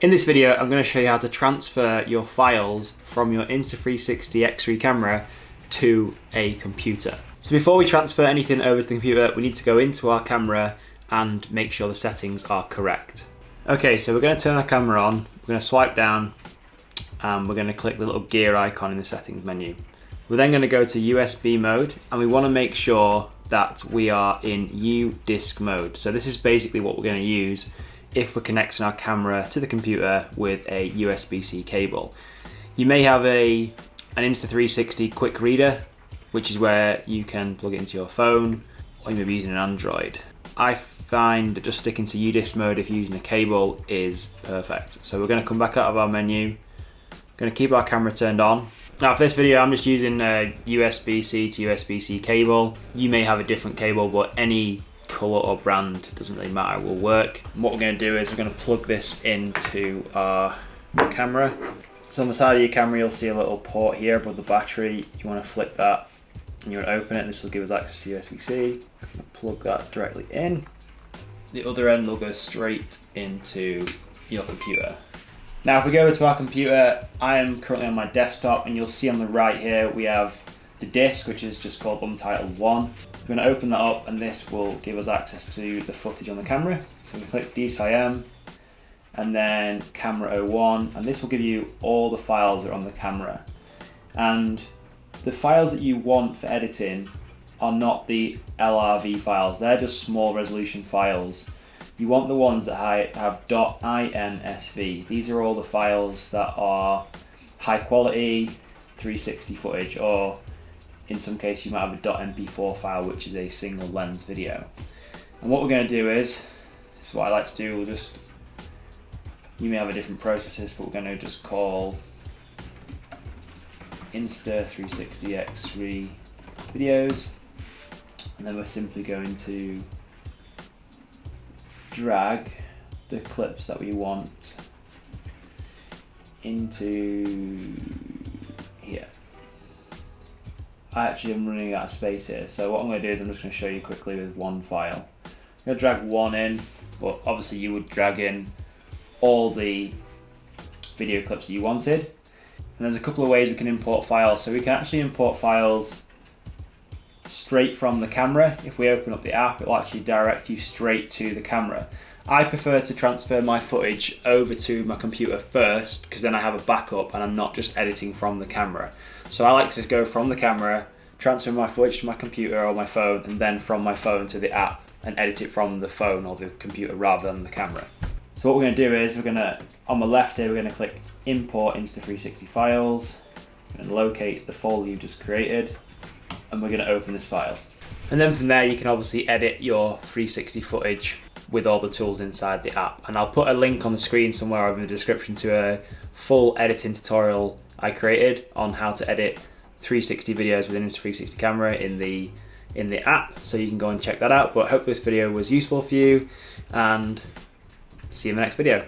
In this video, I'm going to show you how to transfer your files from your Insta360 X3 camera to a computer. So before we transfer anything over to the computer, we need to go into our camera and make sure the settings are correct. Okay, so we're going to turn our camera on, we're going to swipe down, and we're going to click the little gear icon in the settings menu. We're then going to go to USB mode, and we want to make sure that we are in U-Disk mode. So this is basically what we're going to use if we're connecting our camera to the computer with a USB-C cable. You may have an Insta360 quick reader, which is where you can plug it into your phone, or you may be using an Android. I find that just sticking to U-Disk mode if you're using a cable is perfect. So we're going to come back out of our menu, going to keep our camera turned on. Now for this video I'm just using a USB-C to USB-C cable. You may have a different cable, but any colour or brand, doesn't really matter, will work. And what we're going to do is we're going to plug this into our camera. So on the side of your camera you'll see a little port here above the battery. You want to flick that and you want to open it, and this will give us access to USB-C. Plug that directly in. The other end will go straight into your computer. Now if we go over to our computer, I am currently on my desktop, and you'll see on the right here we have the disk, which is just called Untitled 1. We're going to open that up, and this will give us access to the footage on the camera. So we click DCIM and then camera 01, and this will give you all the files that are on the camera. And the files that you want for editing are not the LRV files, they're just small resolution files. You want the ones that have .insv. These are all the files that are high quality 360 footage, or in some case you might have a .mp4 file, which is a single lens video. And what we're going to do is, this is what I like to do, you may have a different processes, but we're going to just call Insta360 X3 videos, and then we're simply going to drag the clips that we want into here. I actually am running out of space here, so what I'm going to do is I'm just going to show you quickly with one file. I'm going to drag one in, but obviously you would drag in all the video clips that you wanted. And there's a couple of ways we can import files. So we can actually import files straight from the camera. If we open up the app, it will actually direct you straight to the camera. I prefer to transfer my footage over to my computer first, because then I have a backup and I'm not just editing from the camera. So I like to go from the camera, transfer my footage to my computer or my phone, and then from my phone to the app and edit it from the phone or the computer rather than the camera. So what we're going to do is we're going to, on the left here, we're going to click Import Insta360 Files, and locate the folder you've just created, and we're going to open this file. And then from there you can obviously edit your 360 footage with all the tools inside the app. And I'll put a link on the screen somewhere or in the description to a full editing tutorial I created on how to edit 360 videos with an Insta360 camera in the app, so you can go and check that out. But hopefully this video was useful for you, and see you in the next video.